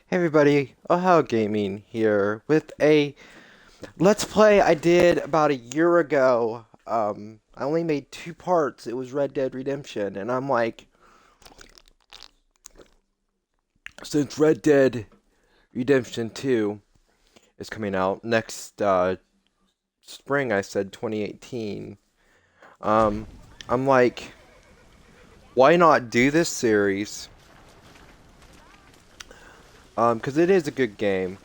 Hey everybody, Ohio Gaming here with a Let's Play I did about a year ago. I only made two parts. It was Red Dead Redemption, and I'm like, since Red Dead Redemption 2 is coming out next spring, I said 2018. Um, I'm like, why not do this series? 'Cause it is a good game.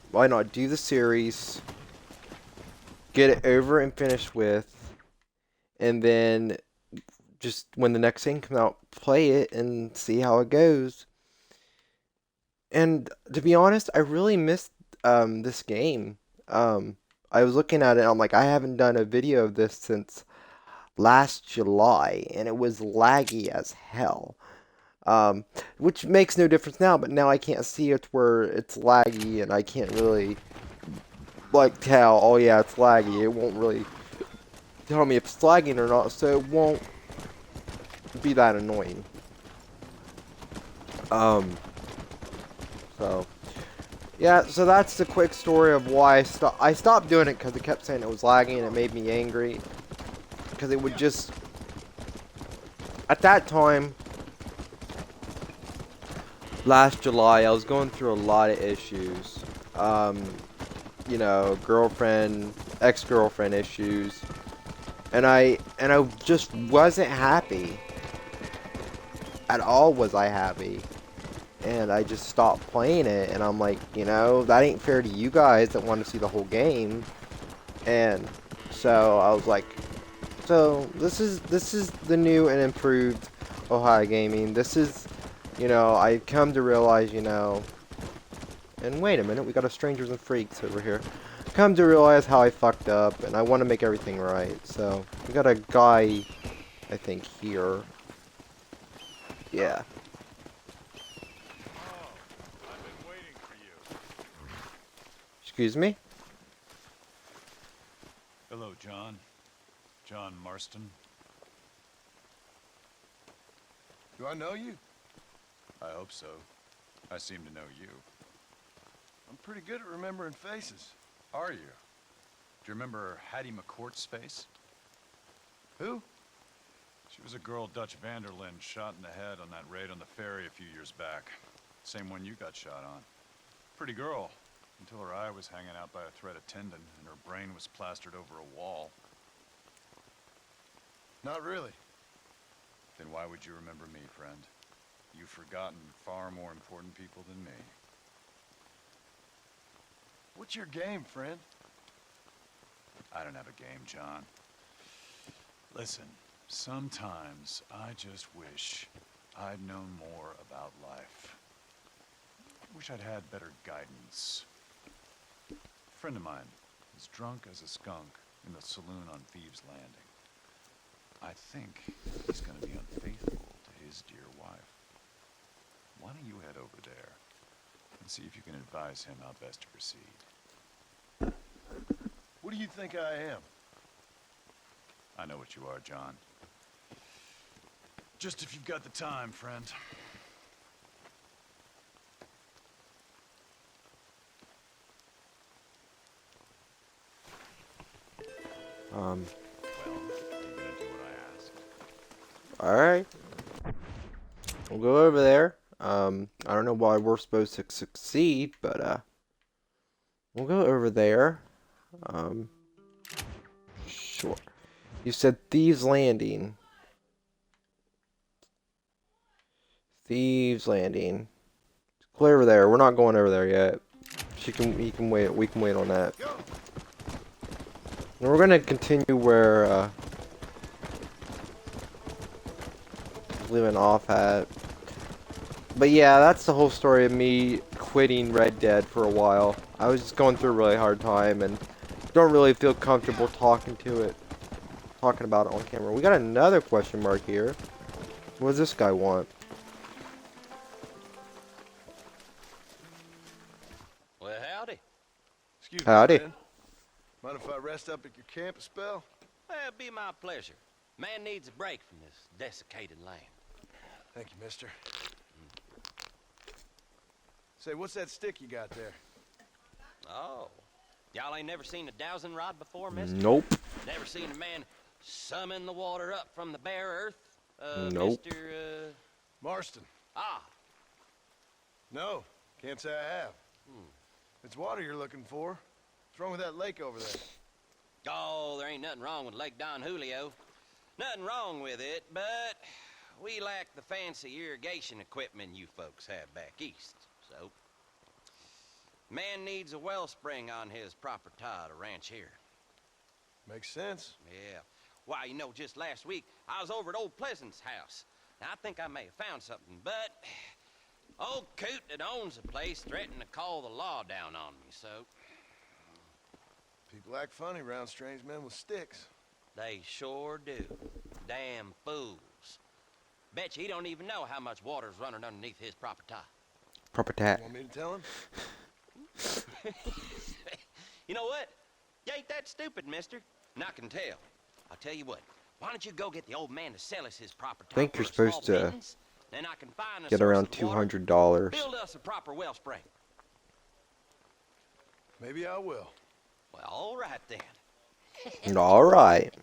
Why not do the series, get it over and finished with, and then just when the next thing comes out, play it and see how it goes. And to be honest, I really missed this game. I was looking at it, and I'm like, I haven't done a video of this since last July, and it was laggy as hell. Um, which makes no difference now, but now I can't see it where it's laggy, and I can't really like tell. Oh yeah, it's laggy. It won't really tell me if it's lagging or not, so it won't be that annoying. Um, so yeah, so that's the quick story of why I stopped doing it because it kept saying it was lagging and it made me angry. Because it would just, at that time, last July, I was going through a lot of issues. Um, you know, girlfriend, ex-girlfriend issues. And I just wasn't happy. At all was I happy. And I just stopped playing it, and I'm like, you know, that ain't fair to you guys that want to see the whole game. And so I was like, so this is the new and improved Ohio Gaming. This is, you know, I come to realize, you know, and wait a minute, we got a Strangers and Freaks over here. Come to realize how I fucked up, and I want to make everything right. So we got a guy, I think, here. Yeah. Excuse me? Hello, John. John Marston. Do I know you? I hope so. I seem to know you. I'm pretty good at remembering faces. Are you? Do you remember Hattie McCourt's face? Who? She was a girl Dutch Vanderlyn shot in the head on that raid on the ferry a few years back. Same one you got shot on. Pretty girl, until her eye was hanging out by a thread of tendon and her brain was plastered over a wall. Not really. Then why would you remember me, friend? You've forgotten far more important people than me. What's your game, friend? I don't have a game, John. Listen, sometimes I just wish I'd known more about life. Wish I'd had better guidance. A friend of mine is drunk as a skunk in the saloon on Thieves' Landing. I think he's gonna be unfaithful to his dear wife. Why don't you head over there and see if you can advise him how best to proceed? What do you think I am? I know what you are, John. Just if you've got the time, friend. Well, you're gonna do what I asked. Alright. We'll go over there. I don't know why we're supposed to succeed, but, we'll go over there. Sure. You said Thieves Landing. Thieves Landing. Clear over there. We're not going over there yet. He can wait. We can wait on that. And we're gonna continue where, leaving off at. But yeah, that's the whole story of me quitting Red Dead for a while. I was just going through a really hard time and don't really feel comfortable talking about it on camera. We got another question mark here. What does this guy want? Well, howdy. Excuse me, Howdy. friend. Mind if I rest up at your camp a spell? Well, it'd be my pleasure. Man needs a break from this desiccated land. Thank you, mister. Say, what's that stick you got there? Oh. Y'all ain't never seen a dowsing rod before, mister? Nope. Never seen a man summon the water up from the bare earth? Nope. Mr. Marston. Ah. No, can't say I have. It's water you're looking for. What's wrong with that lake over there? Oh, there ain't nothing wrong with Lake Don Julio. Nothing wrong with it, but we lack the fancy irrigation equipment you folks have back east. So, man needs a wellspring on his property to ranch here. Makes sense. Yeah. Why, you know, just last week, I was over at old Pleasant's house. Now, I think I may have found something, but old coot that owns the place threatened to call the law down on me, so People act funny around strange men with sticks. they sure do. Damn fools. Bet you he don't even know how much water's running underneath his property. Proper tat. Want me to tell him? You know what? You ain't that stupid, mister. And I can tell. I'll tell you what. Why don't you go get the old man to sell us his property? I think for you're a small supposed to pittance? Then I can find a get source around of water, $200. build us a proper wellspring. Maybe I will. Well, all right then. All right.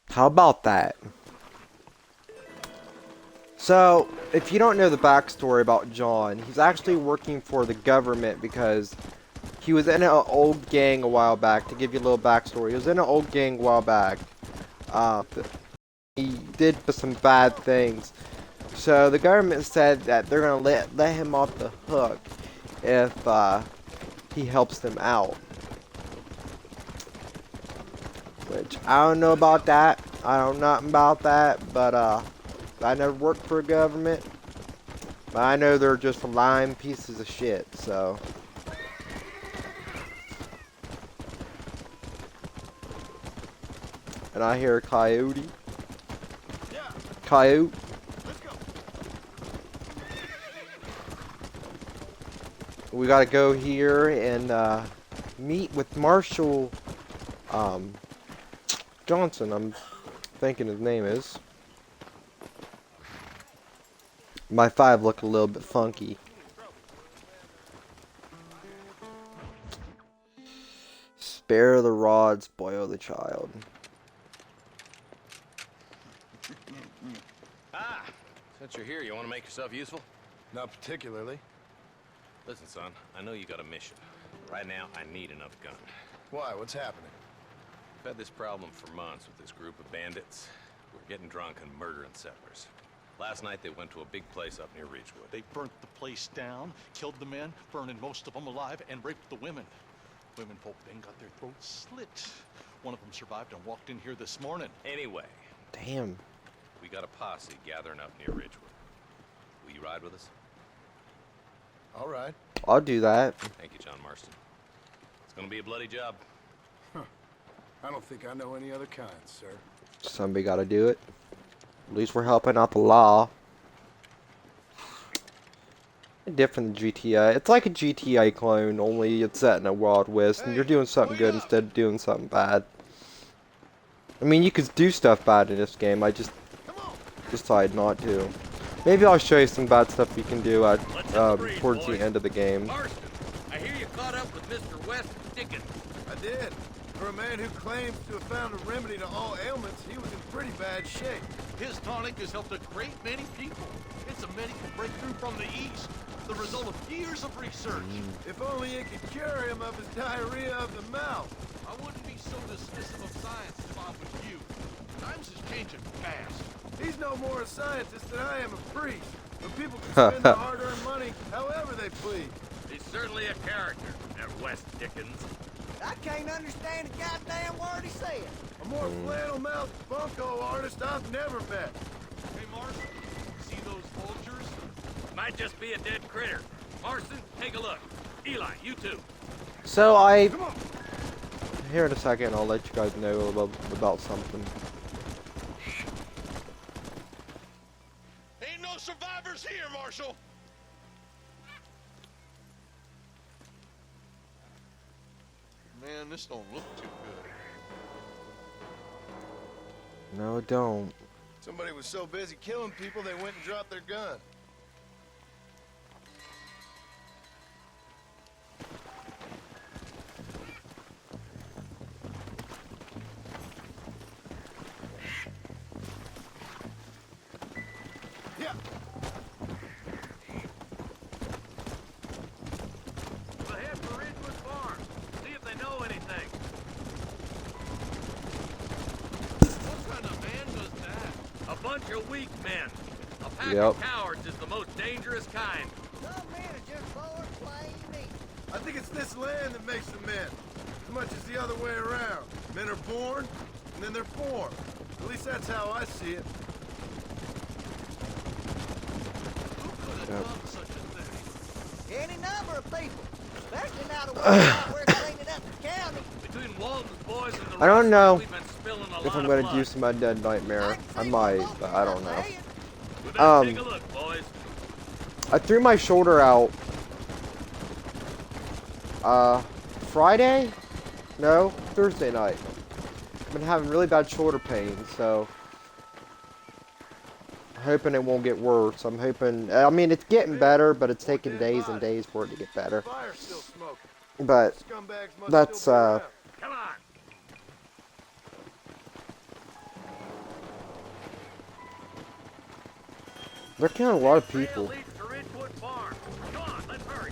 How about that? So, if you don't know the backstory about John, he's actually working for the government because he was in an old gang a while back. To give you a little backstory, he was in an old gang a while back. He did some bad things. So the government said that they're gonna let him off the hook if he helps them out. Which I don't know about that. I don't know nothing about that, but I never worked for a government. But I know they're just lying pieces of shit, so. And I hear a coyote. Yeah, Coyote. let's go. We gotta go here and meet with Marshall Johnson, I'm thinking his name is. My 5 look a little bit funky. Spare the rod, spoil the child. Ah, since you're here, you want to make yourself useful? Not particularly. Listen, son, I know you got a mission. Right now, I need another gun. Why? What's happening? We've had this problem for months with this group of bandits. We're getting drunk and murdering settlers. Last night, they went to a big place up near Ridgewood. They burnt the place down, killed the men, burning most of them alive, and raped the women. Women folk then got their throats slit. One of them survived and walked in here this morning. Anyway, Damn. we got a posse gathering up near Ridgewood. Will you ride with us? All right. I'll do that. Thank you, John Marston. It's gonna be a bloody job. I don't think I know any other kind, sir. Somebody gotta do it. At least we're helping out the law. Different than GTA. It's like a GTA clone, only it's set in a Wild West, and you're doing something good instead of doing something bad. I mean, you could do stuff bad in this game. I just decided not to. Maybe I'll show you some bad stuff you can do at towards the end of the game. Marston, I hear you caught up with Mr. West Dickens. I did. For a man who claims to have found a remedy to all ailments, he was in pretty bad shape. His tonic has helped a great many people. It's a medical breakthrough from the East, the result of years of research. If only it could cure him of his diarrhea of the mouth. I wouldn't be so dismissive of science if I was you. Times is changing fast. He's no more a scientist than I am a priest. But people can spend their hard-earned money however they please. He's certainly a character, that West Dickens. I can't understand a goddamn word he said. A more flannel-mouthed bunko artist I've never met. Hey, Marston, see those vultures? Might just be a dead critter. Marston, take a look. Eli, you too. So here in a second, I'll let you guys know about something. Ain't no survivors here, Marshal. Man, this don't look too good. No, don't. Somebody was so busy killing people, they went and dropped their gun. of weak men. A pack Yep. of cowards is the most dangerous kind. Some men are just born plain meat. I think it's this land that makes them men, as much as the other way around. Men are born, and then they're formed. At least that's how I see it. Who could have done such a thing? Any number of people, especially now that we're cleaning up the county. Between Walton's boys and the I don't rest, know we've been spilling a if lot I'm of gonna blood. do some Undead Nightmare. I might, but I don't know. We better take a look, boys. I threw my shoulder out Friday? No, Thursday night. I've been having really bad shoulder pain, so I'm hoping it won't get worse. I'm hoping, I mean, it's getting better, but it's taking days and days for it to get better. Fire's still smoking. But Scumbags must that's still be around. Come on. they're killing a lot of Trail people. leads to Ridgewood Farm. Come on, let's hurry.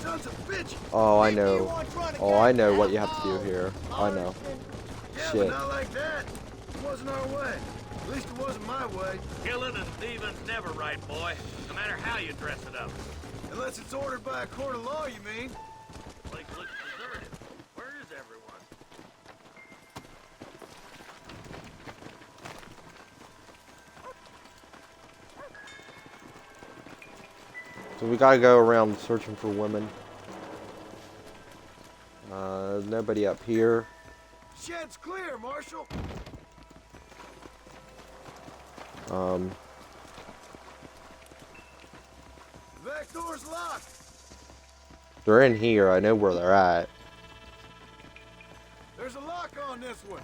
Sons of bitches! Oh, I know. Oh, I know what you have to do here. I know. Yeah, Shit. but not like that. It wasn't our way. At least it wasn't my way. Killing and thieving's never right, boy. No matter how you dress it up. Unless it's ordered by a court of law, you mean? Place looks deserted. Where is everyone? So we gotta go around searching for women. There's nobody up here. Shed's clear, Marshal. Um, The back door's locked. they're in here. I know where they're at. There's a lock on this one.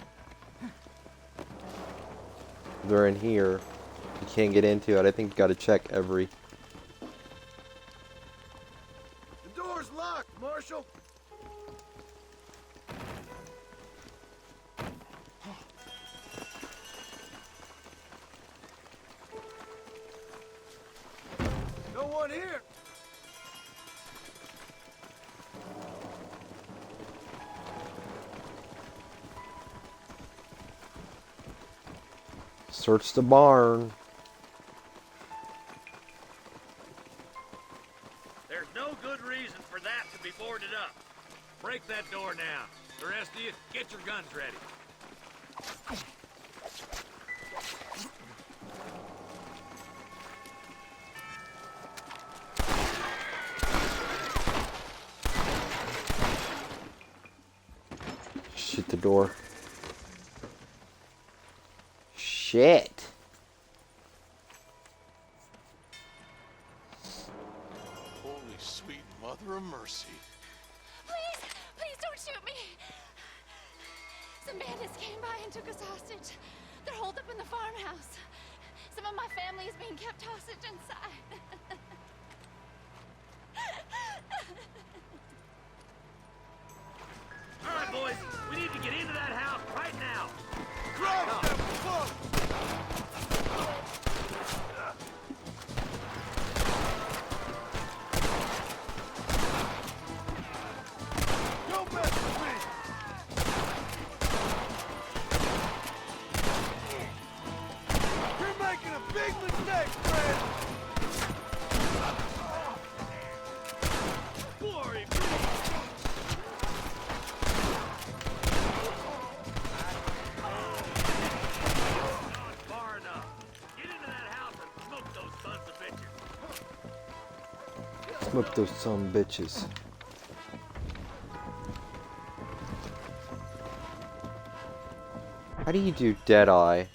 They're in here. You can't get into it. I think you gotta check every. The door's locked, Marshal. No one here. Search the barn. There's no good reason for that to be boarded up. Break that door now. The rest of you, get your guns ready. Shoot the door. Shit. Holy sweet mother of mercy. Please, please don't shoot me. Some bandits came by and took us hostage. They're holed up in the farmhouse. Some of my family is being kept hostage inside. All right, boys. We need to get into that house right now. Don't mess with me. You're making a big mistake, friend. Glory be. Not far enough. Get into that house and smoke those sons of bitches. Smoke those some bitches. How do you do Deadeye?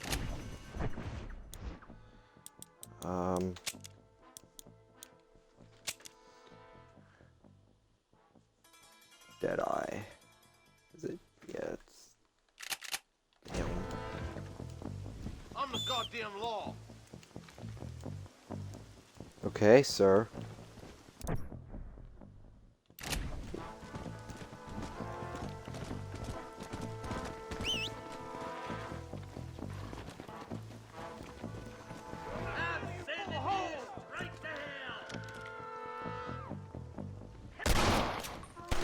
Deadeye. Is it? Yeah, it's. Damn. I'm the goddamn law. Okay, sir. Send it right to hell.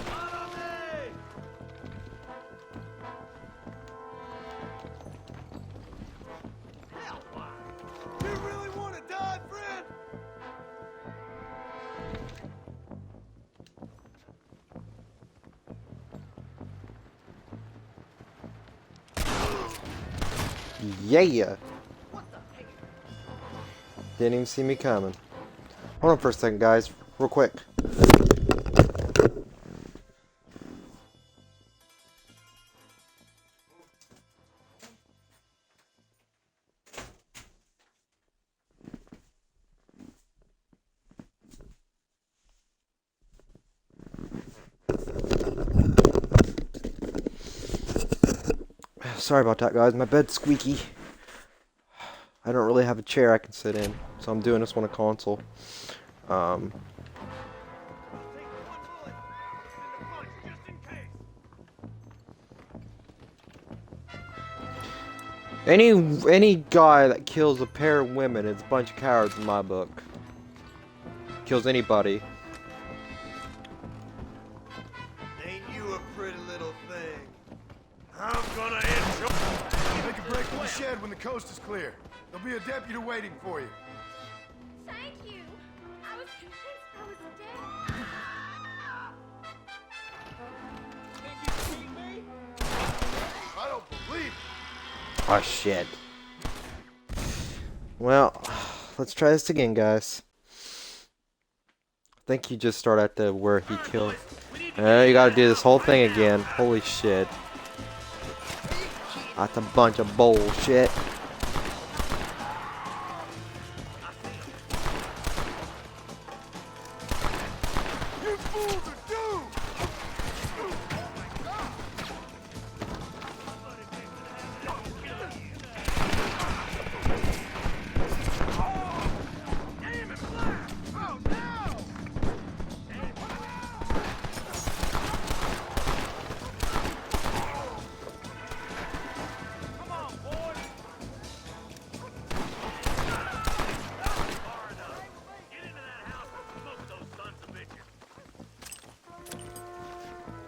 Follow me. Hell, why? Yeah. Didn't even see me coming. Hold on for a second, guys. Real quick. Sorry about that, guys. My bed's squeaky. I don't really have a chair I can sit in, so I'm doing this on a console. Any guy that kills a pair of women is a bunch of cowards in my book. Kills anybody. Ain't you a pretty little thing? I'm gonna enjoy. Make a break for the shed when the coast is clear. There'll be a deputy waiting for you. Thank you. I was convinced I was dead. I don't believe it. Oh shit. Well, let's try this again, guys. I think you just start at the where he killed. You gotta do this whole thing again. Holy shit. That's a bunch of bullshit. You fools are doomed!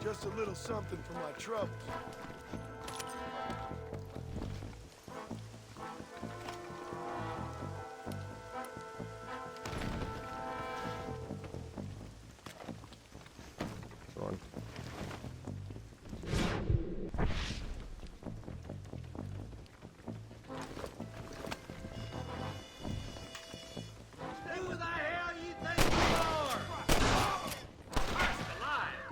Just a little something for my troubles. Come on. Who the hell you think you are? Alive.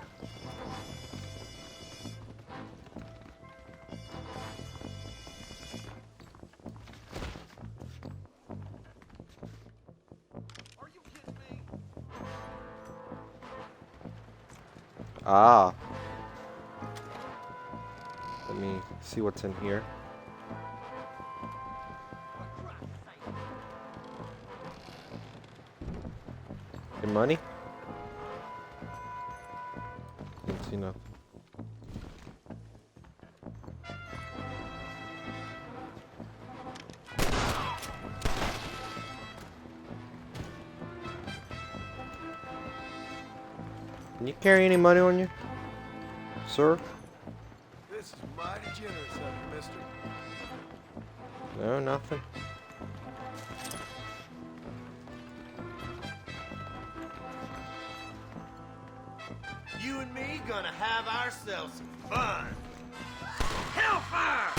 Are you kidding me? Ah. Let me see what's in here. Your money? Didn't see nothing. Can you carry any money on you, sir? This is mighty generous of you, mister. No, nothing. You and me gonna have ourselves some fun. Hellfire!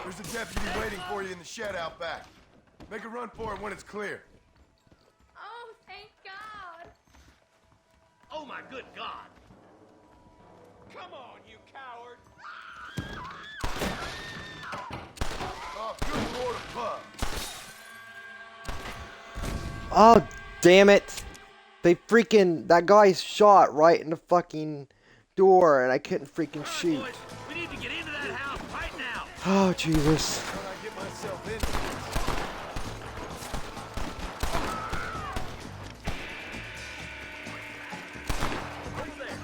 There's a deputy waiting for you in the shed out back. Make a run for it when it's clear. Oh, thank God. Oh my good God! Come on, you coward! Oh, good Lord above. Oh, damn it. They freaking... That guy shot right in the fucking door and I couldn't freaking shoot. Boys, we need to get into that house right now. Oh, Jesus. When I get myself into this. Over there.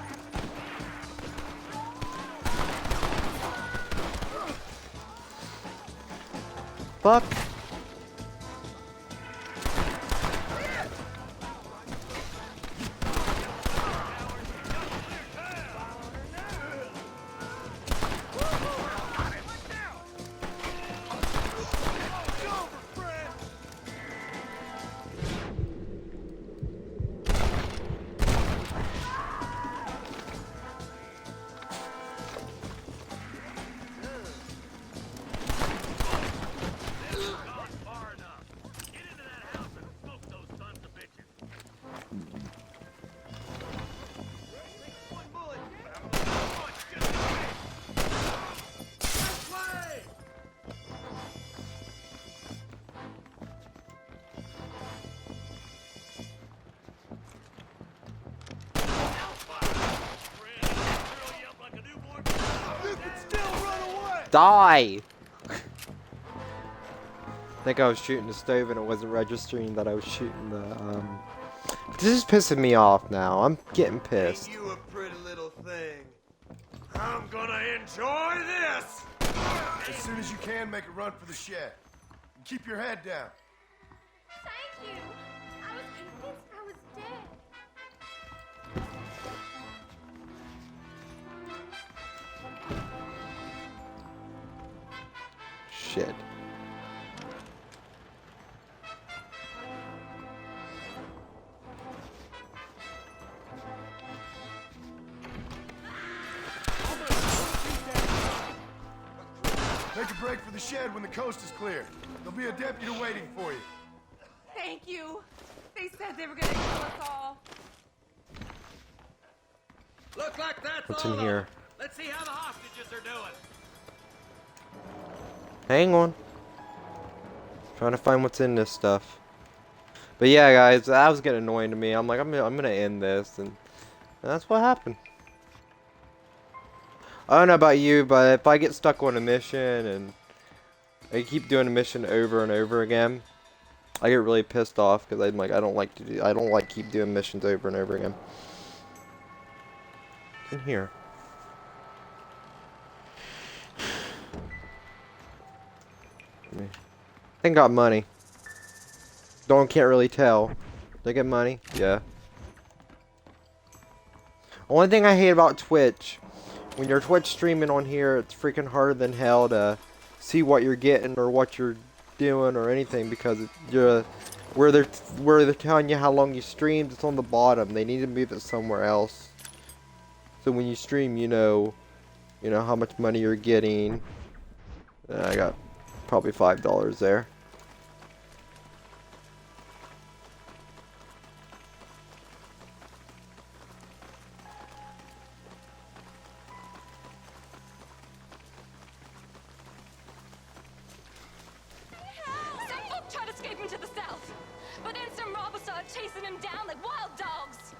Fuck. Die! I think I was shooting the stove and it wasn't registering that I was shooting the, This is pissing me off now. I'm getting pissed. Ain't you a pretty little thing? I'm gonna enjoy this! As soon as you can, make a run for the shed. And keep your head down. Thank you. I was convinced I was dead. Shit. Make a break for the shed when the coast is clear. There'll be a deputy waiting for you. Thank you. They said they were gonna kill us all. Look like that's What's all in of here? them. Let's see how the hostages are doing. Hang on. Trying to find what's in this stuff. But yeah, guys, that was getting annoying to me. I'm like, I'm gonna end this, and that's what happened. I don't know about you, but if I get stuck on a mission and I keep doing a mission over and over again, I get really pissed off because I'm like, I don't like keep doing missions over and over again. In here. I think got money. Can't really tell. They get money? Yeah. Only thing I hate about Twitch, when you're Twitch streaming on here, it's freaking harder than hell to see what you're getting or what you're doing or anything because where they're telling you how long you streamed, it's on the bottom. They need to move it somewhere else. So when you stream, you know how much money you're getting. I got probably $5 there. Some folk tried escaping to the south, but then some robbers started chasing him down like wild dogs.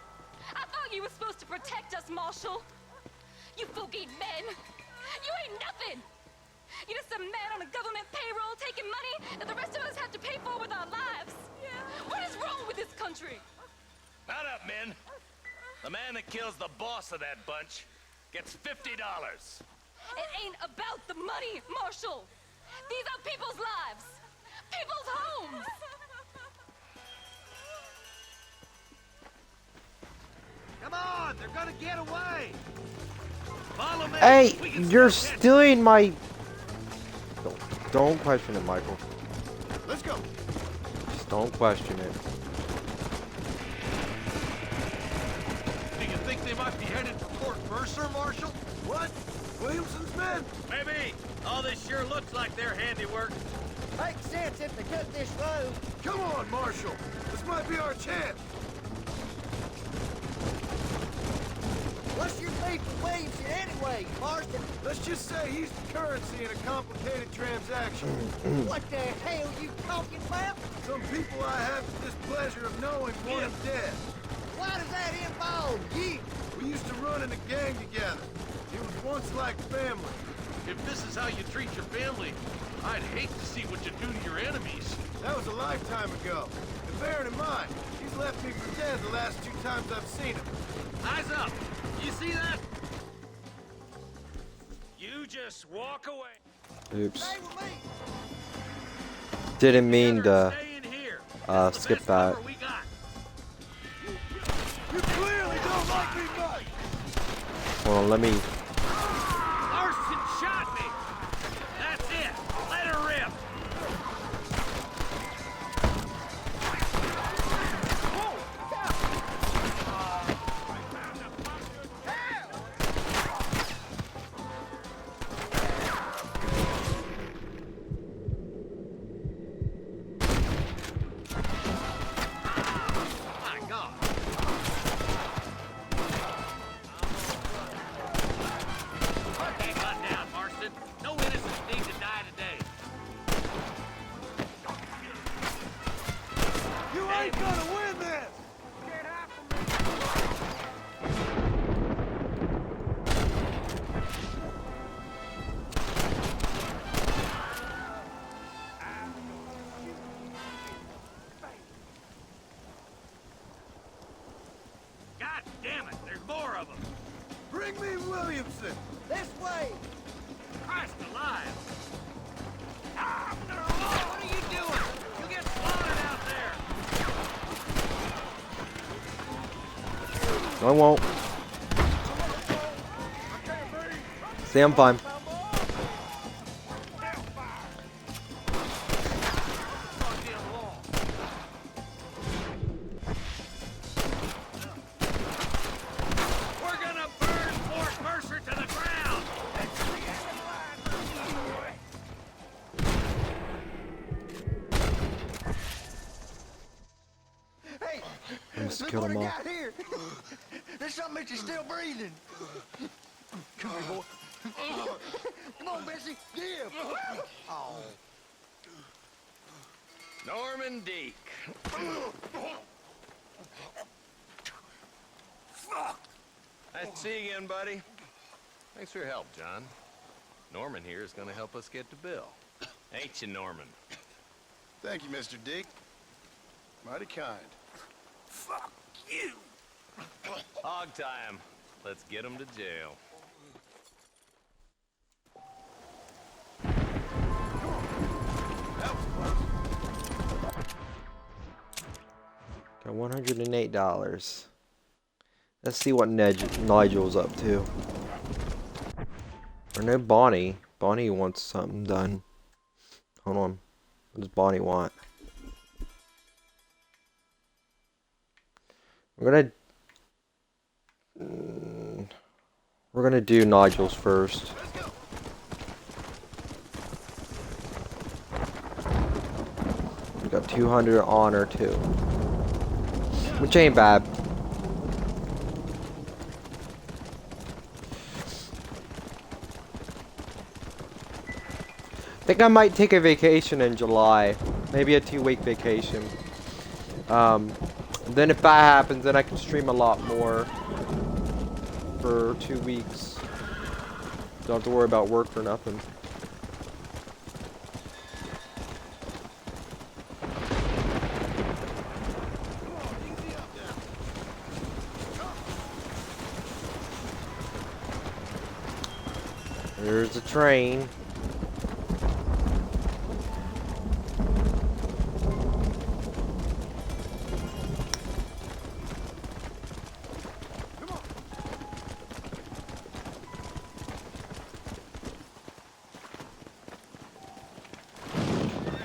I thought you were supposed to protect us, Marshal. You folk ain't men. You ain't nothing. You're just a man on a government payroll taking money that the rest of us have to pay for with our lives. What is wrong with this country? Mount up, men. The man that kills the boss of that bunch gets $50. It ain't about the money, Marshal. These are people's lives, people's homes. Come on, they're gonna get away. Follow me. Hey, We can you're still catch stealing my... Don't question it, Michael. Let's go. Just don't question it. Do you think they might be headed for Fort Mercer, Marshal? What? Williamson's men? Maybe. All this sure looks like their handiwork. Makes sense if they cut this road. Come on, Marshal. This might be our chance. What's your beef with Williamson anyway, Marston? Let's just say he's the currency in a complicated transaction. What the hell you talking about? Some people I have the displeasure of knowing want him dead. Why does that involve you? We used to run in a gang together. It was once like family. If this is how you treat your family, I'd hate to see what you do to your enemies. That was a lifetime ago. And bearing in mind, he's left me for dead the last 2 times I've seen him. Eyes up. You see that? You just walk away. Oops. Stay with me. Didn't mean Together to and stay in here. This is the skip best that. cover we got. You clearly don't like me much. Hold on, let me... Larson shot me. That's it. Let her rip. My God. Williamson! This way! Christ alive! Ah, what are you doing? You get slaughtered out there! I won't. See, I'm fine. We're gonna burn Fort Mercer to the ground! Hey! Let's Look kill what them I all. got here! There's something that you're still breathing! Come here, boy. Come on, Bessie, give! Oh. Norman Deek. Nice to see you again, buddy. Thanks for your help, John. Norman here is gonna help us get to Bill. Ain't you, Norman? Thank you, Mr. Dick. Mighty kind. Fuck you! Hog time. Let's get him to jail. That was close. Got $108. Let's see what Nigel's up to. Or no, Bonnie. Bonnie wants something done. Hold on. What does Bonnie want? We're gonna do Nigel's first. Let's go. We got 200 honor too, which ain't bad. I think I might take a vacation in July, maybe a 2-week vacation. Then if that happens, then I can stream a lot more for 2 weeks. Don't have to worry about work or nothing. There's a train.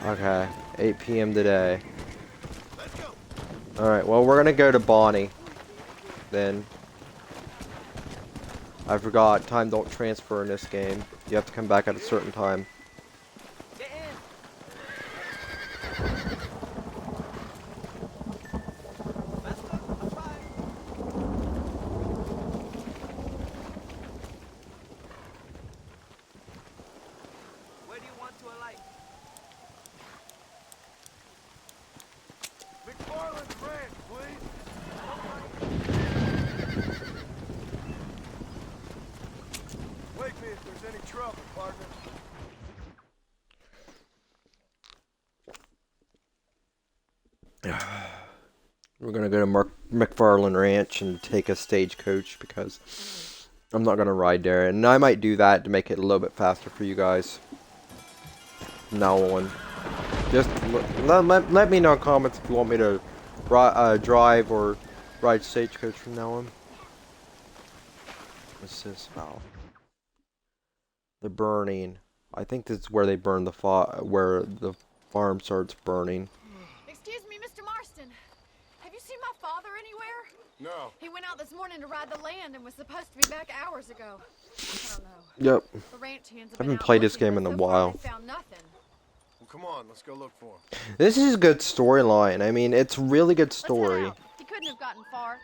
Okay, 8 p.m. today. Let's go. Alright, well, we're gonna go to Bonnie. Then. I forgot, time don't transfer in this game. You have to come back at a certain time. Get in! That's good. I'm fine. Where do you want to alight? McFarland's Ranch, please. Wake me if there's any trouble, partner. We're gonna go to McFarland Ranch and take a stagecoach because I'm not gonna ride there, and I might do that to make it a little bit faster for you guys. From now on, just let me know in comments if you want me to drive or ride stagecoach from now on. What's this about? The burning. I think this is where they burn where the farm starts burning. Excuse me, Mr. Marston. Have you seen my father anywhere? No. He went out this morning to ride the land and was supposed to be back hours ago. I don't know. Yep. The ranch hands have I been haven't out played this looking, game in but a so far while. they found nothing. Well, come on, let's go look for him. This is a good storyline. I mean, it's a really good Let's head story. out. He couldn't have gotten far.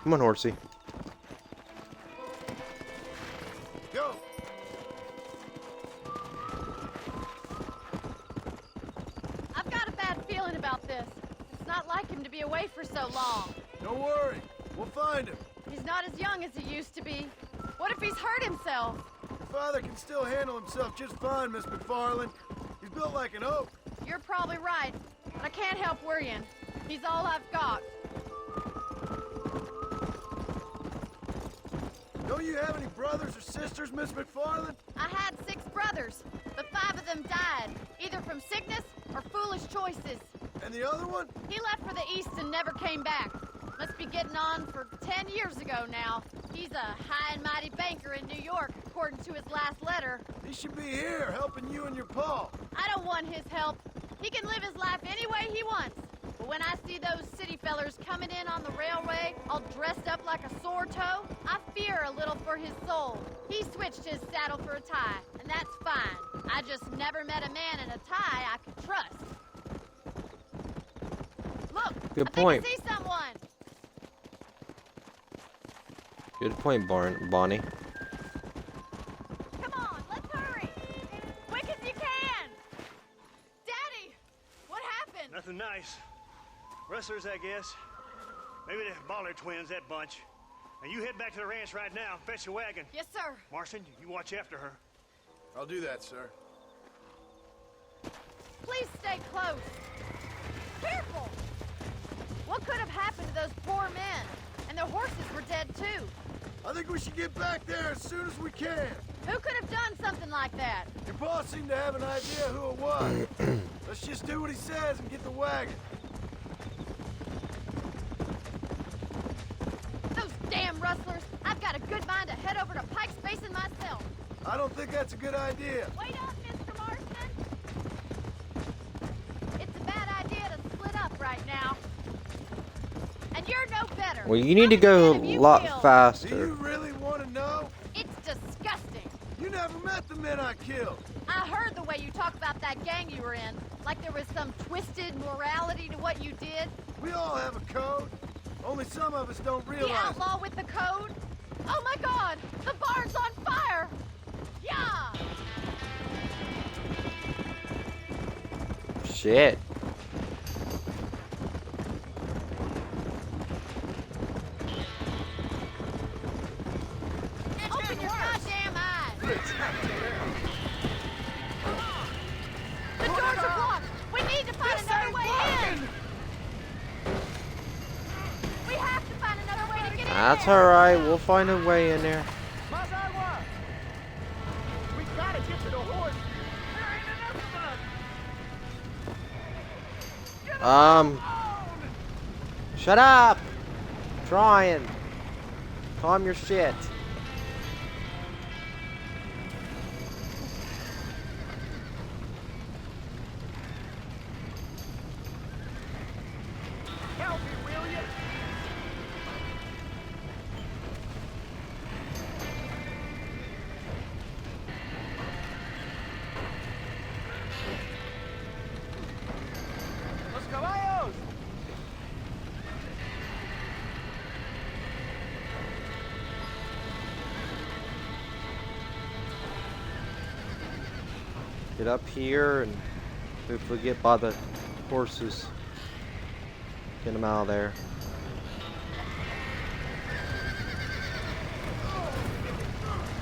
Come on, horsey. Go. I've got a bad feeling about this. It's not like him to be away for so long. Don't worry. We'll find him. He's not as young as he used to be. What if he's hurt himself? Your father can still handle himself just fine, Miss McFarland. He's built like an oak. You're probably right, but I can't help worrying. He's all I've got. Don't you have any brothers or sisters, Miss McFarland? I had 6 brothers, but 5 of them died, either from sickness or foolish choices. And the other one? He left for the east and never came back. Must be getting on for 10 years ago now. He's a high and mighty banker in New York, according to his last letter. He should be here, helping you and your pa. I don't want his help. He can live his life any way he wants. But when I see those city fellers coming in on the railway, all dressed up like a sore toe, I fear a little for his soul. He switched his saddle for a tie, and that's fine. I just never met a man in a tie I could trust. Look, Good I point. think I see someone. Good point, Bonnie. Come on, let's hurry. Quick as you can. Daddy, what happened? Nothing nice. Rustlers, I guess. Maybe the Baller twins, that bunch. Now you head back to the ranch right now and fetch a wagon. Yes, sir. Marston, you watch after her. I'll do that, sir. Please stay close. Careful. What could have happened to those poor men? And their horses were dead, too. I think we should get back there as soon as we can. Who could have done something like that? Your boss seemed to have an idea who it was. Let's just do what he says and get the wagon. Those damn rustlers. I've got a good mind to head over to Pike's Basin myself. I don't think that's a good idea. Wait up, Mr. Marston. It's a bad idea to split up right now. And you're no better. Well, you need to go a lot Do you faster. really want to know? It's disgusting. You never met the men I killed. I heard the way you talk about that gang you were in, like there was some twisted morality to what you did. We all have a code. Only some of us don't The realize it. outlaw with the code? Oh my God! The barn's on fire! Yeah! Shit. Open your goddamn eyes! The doors are blocked! We need to find another way in! We have to find another way to get in! That's alright. We'll find a way in there. We gotta get to the horse. There ain't enough of us. Shut up! Trying. Calm your shit. Help me, will you? Los caballos! Get up here and hopefully get by the horses. Get them out of there.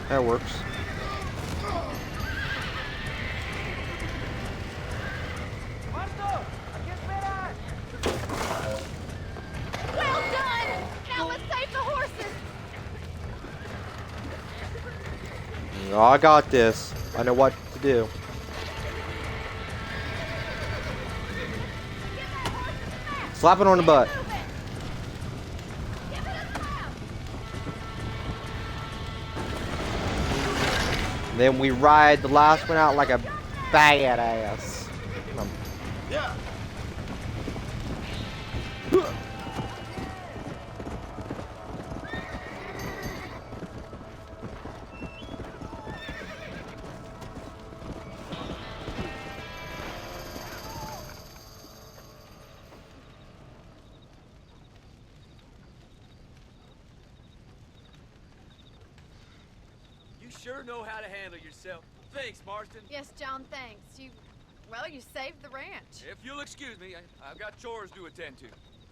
That works. Well done! Now let's save the horses! Oh, I got this. I know what to do. Slap it on the butt. Move it! Give it a slap! Then we ride the last one out like a badass. Yeah. You sure know how to handle yourself. Thanks, Marston. Yes, John, thanks. Well, you saved the ranch. If you'll excuse me, I've got chores to attend to.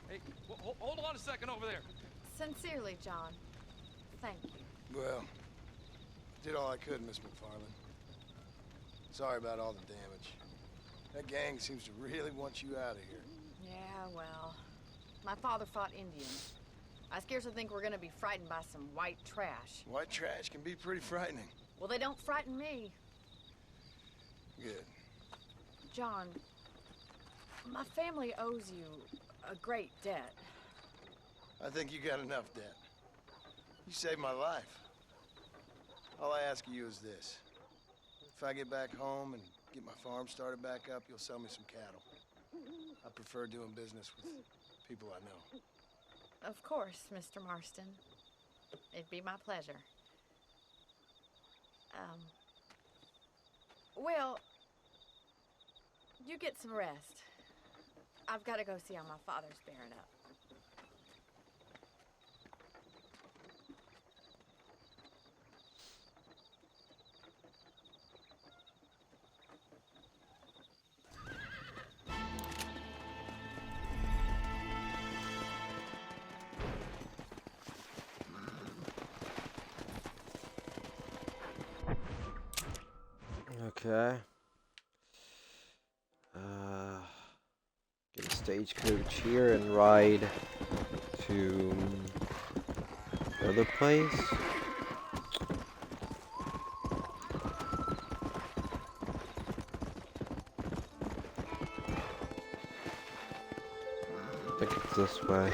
Hey, hold on a second over there. Sincerely, John. Thank you. Well, I did all I could, Miss McFarland. Sorry about all the damage. That gang seems to really want you out of here. Yeah, well, my father fought Indians. I scarcely think we're gonna be frightened by some white trash. White trash can be pretty frightening. Well, they don't frighten me. Good. John, my family owes you a great debt. I think you got enough debt. You saved my life. All I ask of you is this. If I get back home and get my farm started back up, you'll sell me some cattle. I prefer doing business with people I know. Of course, Mr. Marston. It'd be my pleasure. Well, you get some rest. I've got to go see how my father's bearing up. Okay. Get a stagecoach here and ride to the other place. I think it's this way.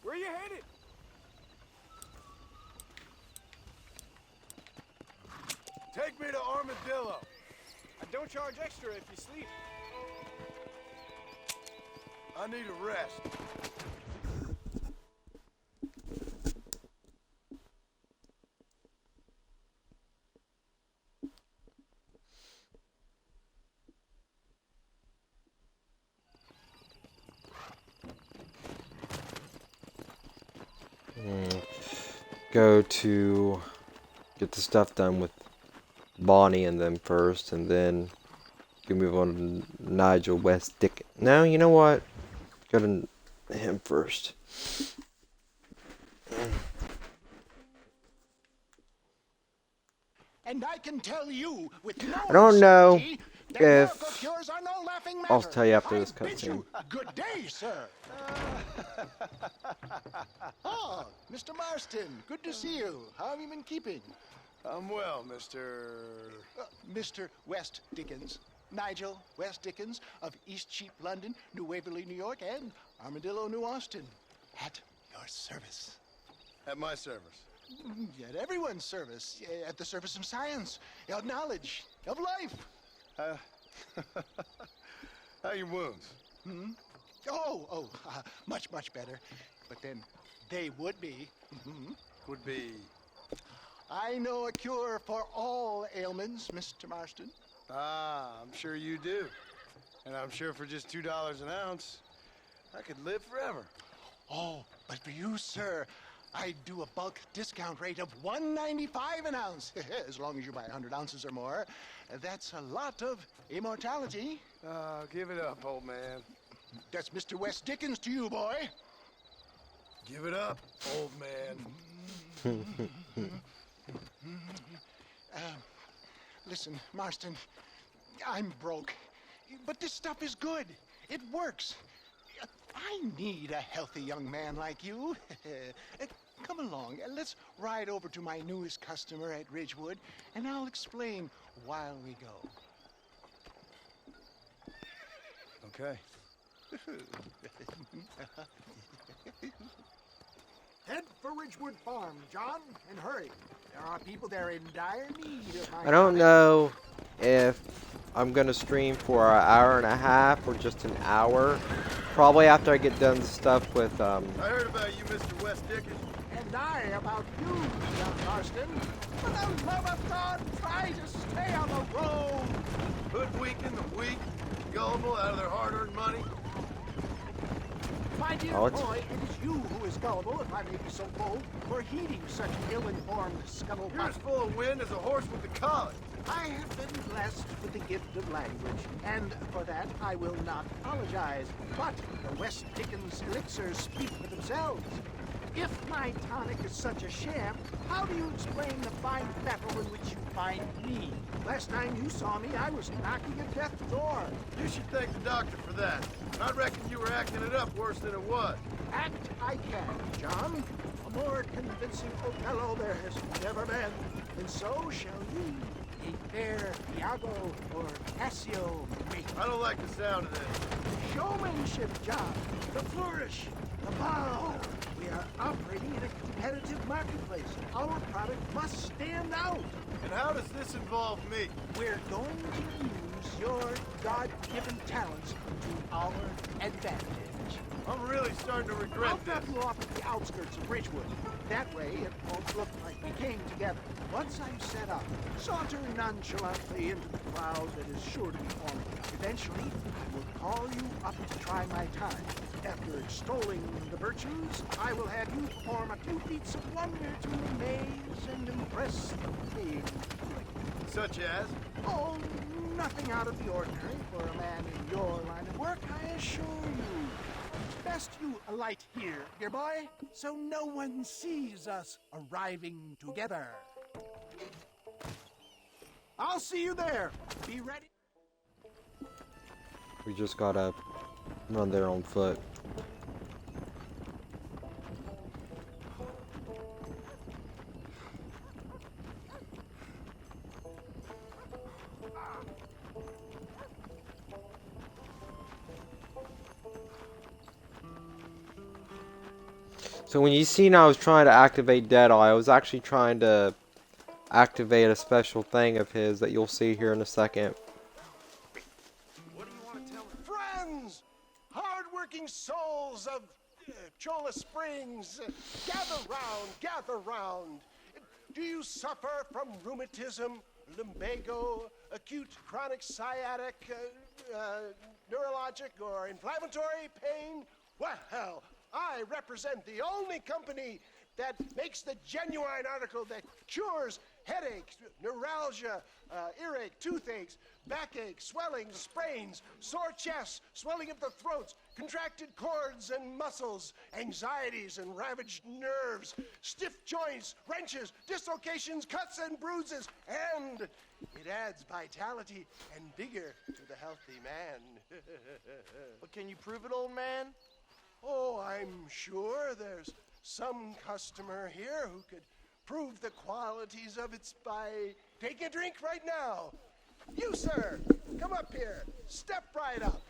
Where you headed? Take me to Armadillo. I don't charge extra if you sleep. I need a rest. Go to get the stuff done with Bonnie and them first, and then you move on to Nigel West Dick. No, you know what? Go to him first. And I can tell you with no I don't know certainty that miracle if cures are no laughing matter. I'll tell you after this I bid cutscene. you a good day, sir. Oh, Mr. Marston, good to see you. How have you been keeping? I'm well, Mr. Mr. West Dickens. Nigel West Dickens of East Cheap, London, New Waverly, New York, and Armadillo, New Austin. At your service. At my service. At everyone's service. At the service of science, of knowledge, of life. How are your wounds? Much, much better. But then they would be. Would be. I know a cure for all ailments, Mr. Marston. Ah, I'm sure you do. And I'm sure for just $2 an ounce, I could live forever. Oh, but for you, sir, I'd do a bulk discount rate of $1.95 an ounce, as long as you buy 100 ounces or more. That's a lot of immortality. Give it up, old man. That's Mr. West Dickens to you, boy. Give it up, old man. Listen, Marston, I'm broke, but this stuff is good. It works. I need a healthy young man like you. Come along, let's ride over to my newest customer at Ridgewood, and I'll explain while we go. Okay. Head for Ridgewood Farm, John, and hurry. There are people there in dire need of my I don't know if I'm gonna stream for an hour and a half or just an hour. Probably after I get done stuff with I heard about you, Mr. West Dickens. And I about you, young Marston. For the love of God, try to stay on the road. Hoodwinking the weak, gullible out of their hard-earned money. My dear Alex? boy, it is you who is gullible, if I may be so bold, for heeding such ill-informed scuttlebutt. You're as full of wind as a horse with the collar. I have been blessed with the gift of language, and for that I will not apologize. But the West Dickens elixirs speak for themselves. If my tonic is such a sham, how do you explain the fine battle in which you find me? Last time you saw me, I was knocking at death's door. You should thank the doctor for that. I reckon you were acting it up worse than it was. Act I can, John. A more convincing Othello there has never been. And so shall you, a fair Iago or Cassio mate. I don't like the sound of this. Showmanship, John. The flourish, the bow. We are operating in a competitive marketplace. Our product must stand out. And how does this involve me? We're going to use your God-given talents to our advantage. I'm really starting to regret I'll this. drop you off at the outskirts of Ridgewood. That way, it won't look like we came together. Once I'm set up, saunter nonchalantly into the crowd that is sure to be forming. Eventually, I will call you up to try my time. After extolling the virtues, I will have you perform a few feats of wonder to amaze and impress the paying public. Such as? Oh, nothing out of the ordinary for a man in your line of work, I assure you. Best you alight here, dear boy, so no one sees us arriving together. I'll see you there. Be ready. We just gotta run there on foot. So when you seen I was trying to activate Deadeye, I was actually trying to activate a special thing of his that you'll see here in a second. What do you want to tell me? Friends, hard-working souls of Chola Springs, gather round. Do you suffer from rheumatism, lumbago, acute chronic sciatic, neurologic, or inflammatory pain? Well, I represent the only company that makes the genuine article that cures headaches, neuralgia, earache, toothaches, backache, swelling, sprains, sore chests, swelling of the throats, contracted cords and muscles, anxieties and ravaged nerves, stiff joints, wrenches, dislocations, cuts and bruises, and it adds vitality and vigor to the healthy man. But can you prove it, old man? Oh, I'm sure there's some customer here who could prove the qualities of it by taking a drink right now. You, sir, come up here. Step right up.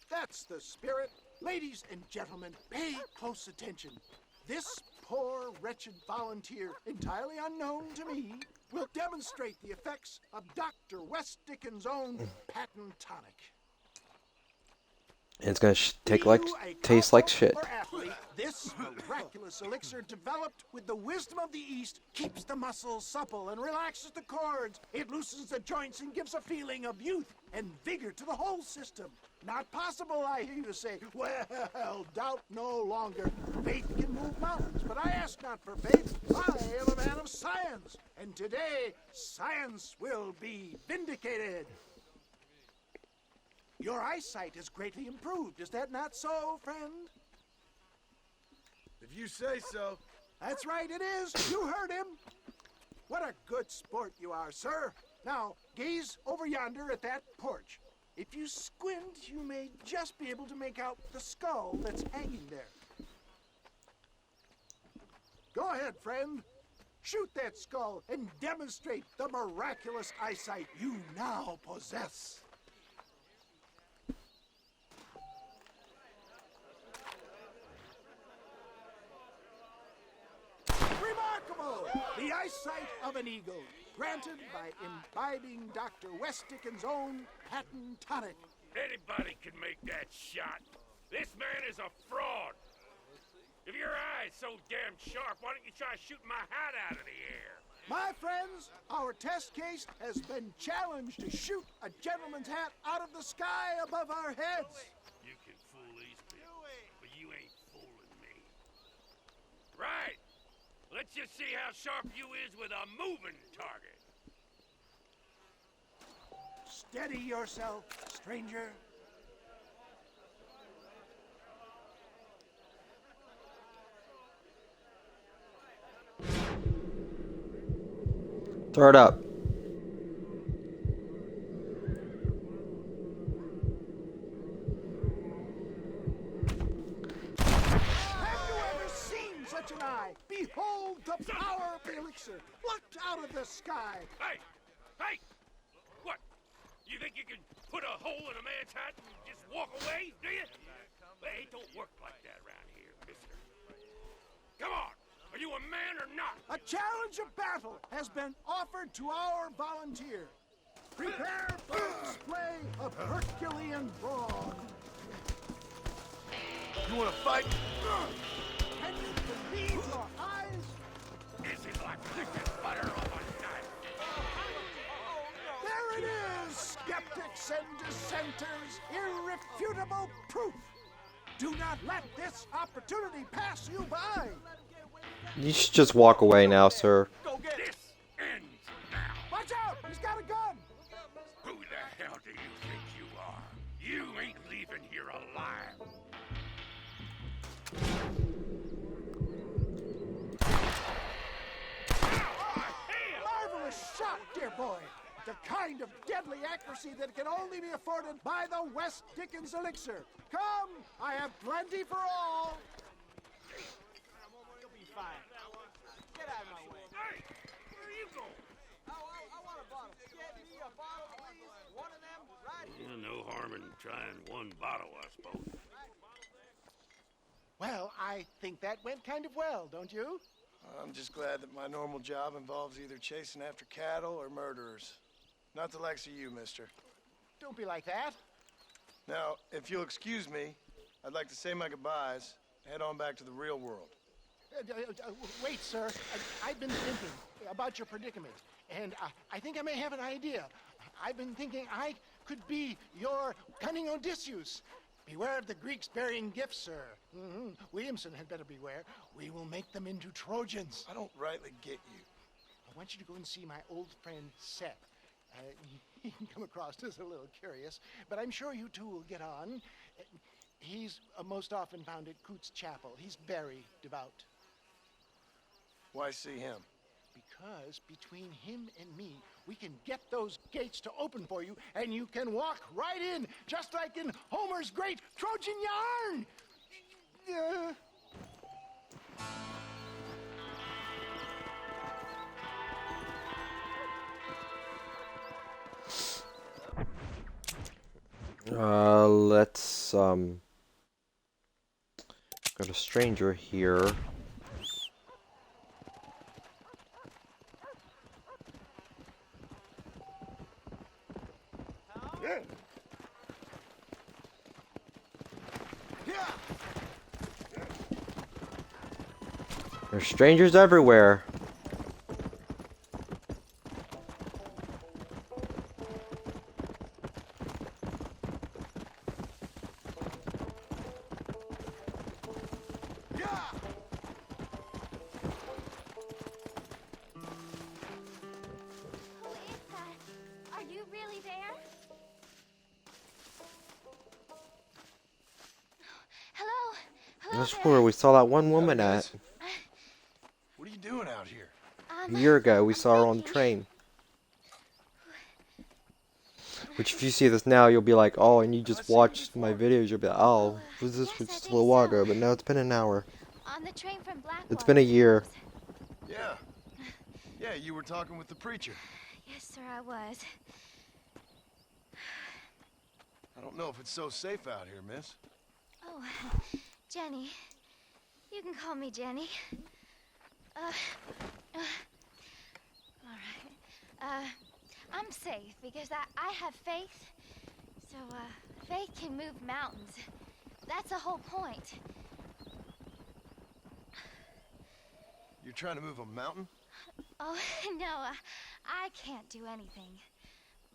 That's the spirit. Ladies and gentlemen, pay close attention. This poor, wretched volunteer, entirely unknown to me, will demonstrate the effects of Dr. West Dickens' own patent tonic. And it's gonna taste like shit. Athlete, this miraculous elixir developed with the wisdom of the East keeps the muscles supple and relaxes the cords. It loosens the joints and gives a feeling of youth and vigor to the whole system. Not possible, I hear you say. Well, doubt no longer. Faith can move mountains, but I ask not for faith. I am a man of science, and today science will be vindicated. Your eyesight has greatly improved. Is that not so, friend? If you say so. That's right, it is. You heard him. What a good sport you are, sir. Now, gaze over yonder at that porch. If you squint, you may just be able to make out the skull that's hanging there. Go ahead, friend. Shoot that skull and demonstrate the miraculous eyesight you now possess. Remarkable! The eyesight of an eagle, granted by imbibing Dr. West Dickens' own patent tonic. Anybody can make that shot. This man is a fraud. If your eye's so damn sharp, why don't you try shooting my hat out of the air? My friends, our test case has been challenged to shoot a gentleman's hat out of the sky above our heads. You can fool these people, but you ain't fooling me. Right. Let's just see how sharp you is with a moving target. Steady yourself, stranger. Throw it up. Have you ever seen such an eye? Behold the power of the elixir, plucked out of the sky. Hey! Hey! What? You think you can put a hole in a man's hat and just walk away, do you? Hey, it don't work like that around here, mister. Come on! Are you a man or not? A challenge of battle has been offered to our volunteer. Prepare for a display of Herculean brawn. You want to fight? Can you believe your eyes? Is it like licking butter off a knife? There it is, skeptics and dissenters. Irrefutable proof. Do not let this opportunity pass you by. You should just walk away now, sir. This ends now. Watch out! He's got a gun! Who the hell do you think you are? You ain't leaving here alive. Marvelous shot, dear boy. The kind of deadly accuracy that can only be afforded by the West Dickens elixir. Come, I have plenty for all. You'll be fine. Get out of my way. Hey, where are you going? I want a bottle. Get me a bottle, please. One of them, right here. No harm in trying one bottle, I suppose. Well, I think that went kind of well, don't you? I'm just glad that my normal job involves either chasing after cattle or murderers. Not the likes of you, mister. Don't be like that. Now, if you'll excuse me, I'd like to say my goodbyes, head on back to the real world. Wait, sir. I've been thinking about your predicament, and I think I may have an idea. I've been thinking I could be your cunning Odysseus. Beware of the Greeks burying gifts, sir. Williamson had better beware. We will make them into Trojans. I don't rightly get you. I want you to go and see my old friend Seth. He can come across as a little curious, but I'm sure you two will get on. He's most often found at Coots Chapel. He's very devout. Why see him? Because between him and me, we can get those gates to open for you, and you can walk right in, just like in Homer's great Trojan yarn. Let's got a stranger here. There's strangers everywhere. Are you really there? Hello? Hello That's there. where we saw that one woman at. What are you doing out here? A year ago, we saw her on the train. Which, if you see this now, you'll be like, oh, and you just watched my videos, you'll be like, oh, was this was just a little while ago? But no, it's been an hour. On the train from Blackwater. It's been a year. Yeah. Yeah, you were talking with the preacher. Yes, sir, I was. I don't know if it's so safe out here, miss. Oh, Jenny. You can call me Jenny. All right. I'm safe because I have faith. So, faith can move mountains. That's the whole point. You're trying to move a mountain? Oh, no, I can't do anything.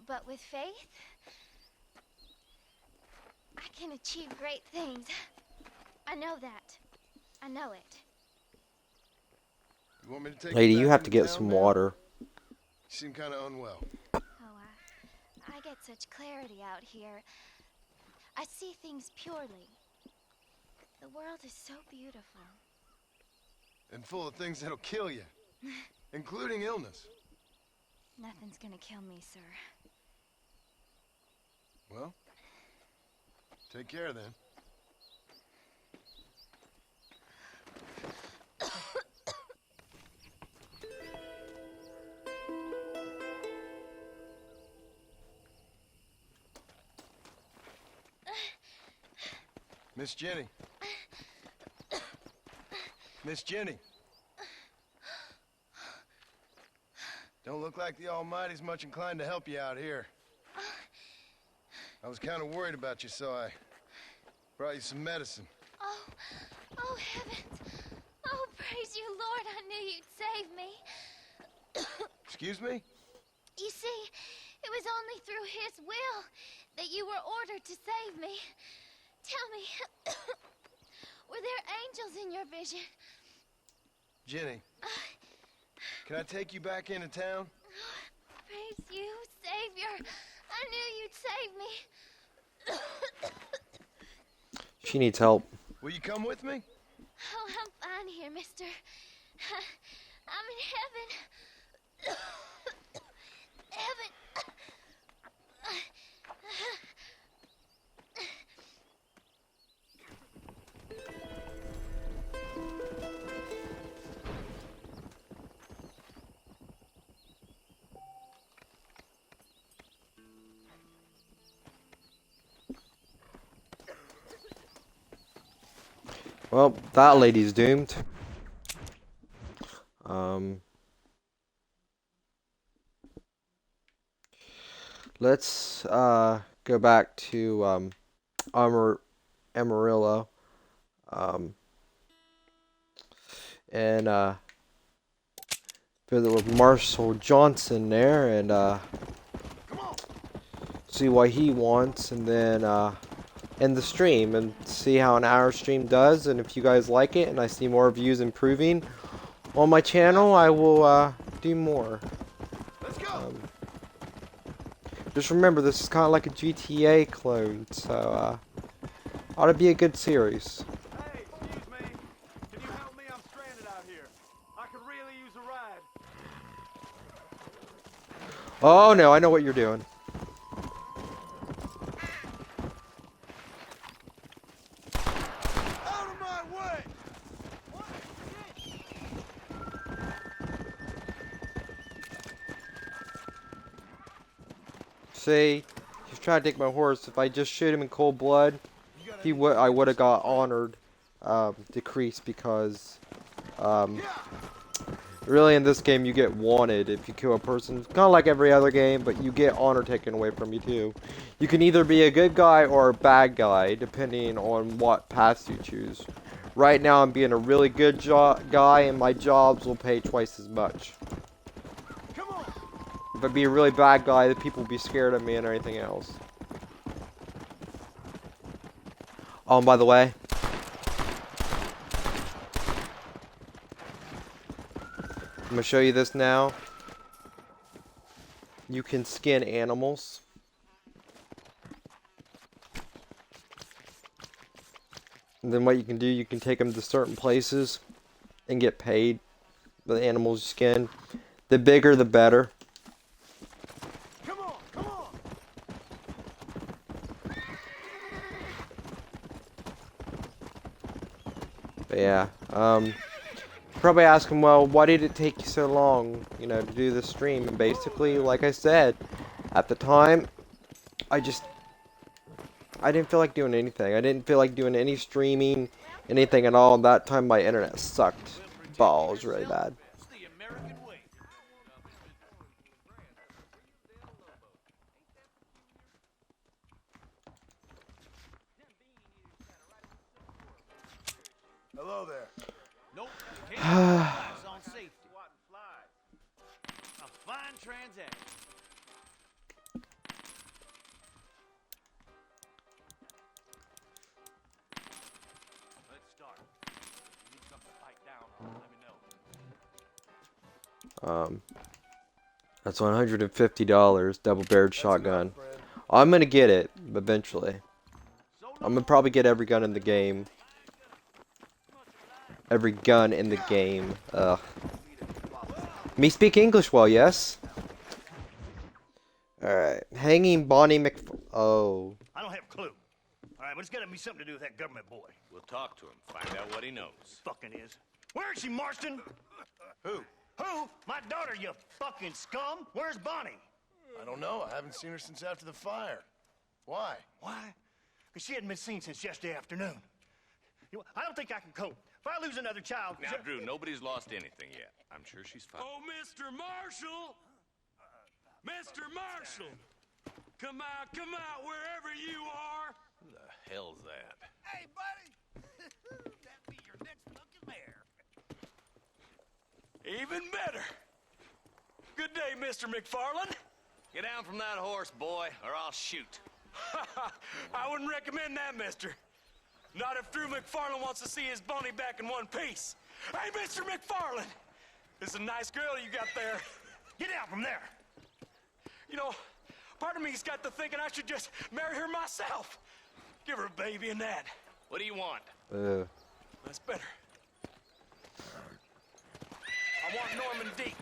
But with faith, I can achieve great things. I know that. I know it. You want me to take Lady, you you back have to into get town, some ma'am? water. You seem kind of unwell. Oh, I get such clarity out here. I see things purely. The world is so beautiful. And full of things that'll kill you, including illness. Nothing's gonna kill me, sir. Well, take care then. Miss Jenny. Miss Jenny. Don't look like the Almighty's much inclined to help you out here. I was kind of worried about you, so I brought you some medicine. Oh, heavens. Oh, praise you, Lord. I knew you'd save me. Excuse me? You see, it was only through his will that you were ordered to save me. Tell me, were there angels in your vision? Jenny, can I take you back into town? Praise you, Savior. I knew you'd save me. She needs help. Will you come with me? Oh, I'm fine here, mister. I'm in heaven. Heaven. Well, that lady's doomed. Let's go back to Amarillo. And visit with Marshall Johnson there and see what he wants, and then end the stream and see how an hour stream does. And if you guys like it and I see more views improving on my channel, I will do more. Just remember, this is kind of like a GTA clone, so ought to be a good series. Hey, excuse me. Can you help me? I'm stranded out here. I could really use a ride. Oh no, I know what you're doing. Out of my way! See, he's trying to take my horse. If I just shoot him in cold blood, I would have got honored decreased, because really in this game you get wanted if you kill a person. It's kind of like every other game, but you get honor taken away from you too. You can either be a good guy or a bad guy depending on what path you choose. Right now I'm being a really good guy, and my jobs will pay twice as much. If I be a really bad guy, the people will be scared of me and everything else. Oh, and by the way, I'm going to show you this now. You can skin animals. And then what you can do, you can take them to certain places and get paid for the animals you skin. The bigger, the better. But yeah, probably ask him, well, why did it take you so long, you know, to do this stream? And basically, like I said, at the time, I didn't feel like doing anything. I didn't feel like doing any streaming, anything at all. And that time my internet sucked balls really bad. Hello there. Nope. On safety. A fine transaction. Let's start. If you need something to fight down, let me know. That's $150, double-barreled shotgun. I'm gonna get it eventually. I'm gonna probably get every gun in the game. Every gun in the game. Ugh. Me speak English well, yes? Alright. Hanging Bonnie Oh. I don't have a clue. All right, but it's got to be something to do with that government boy. We'll talk to him, find out what he knows. Fucking is. Where is she, Marston? Who? Who? My daughter, you fucking scum. Where's Bonnie? I don't know. I haven't seen her since after the fire. Why? Why? Because she hadn't been seen since yesterday afternoon. I don't think I can cope. If I lose another child... Now, Drew, nobody's lost anything yet. I'm sure she's fine. Oh, Mr. Marshall! Mr. Marshall! Come out, wherever you are! Who the hell's that? Hey, buddy! That be your next looking mare. Even better. Good day, Mr. McFarland. Get down from that horse, boy, or I'll shoot. I wouldn't recommend that, mister. Not if Drew McFarland wants to see his Bonnie back in one piece. Hey, Mr. McFarland! This is a nice girl you got there. Get out from there! You know, part of me's got to thinking I should just marry her myself. Give her a baby and that. What do you want? That's better. I want Norman Deek.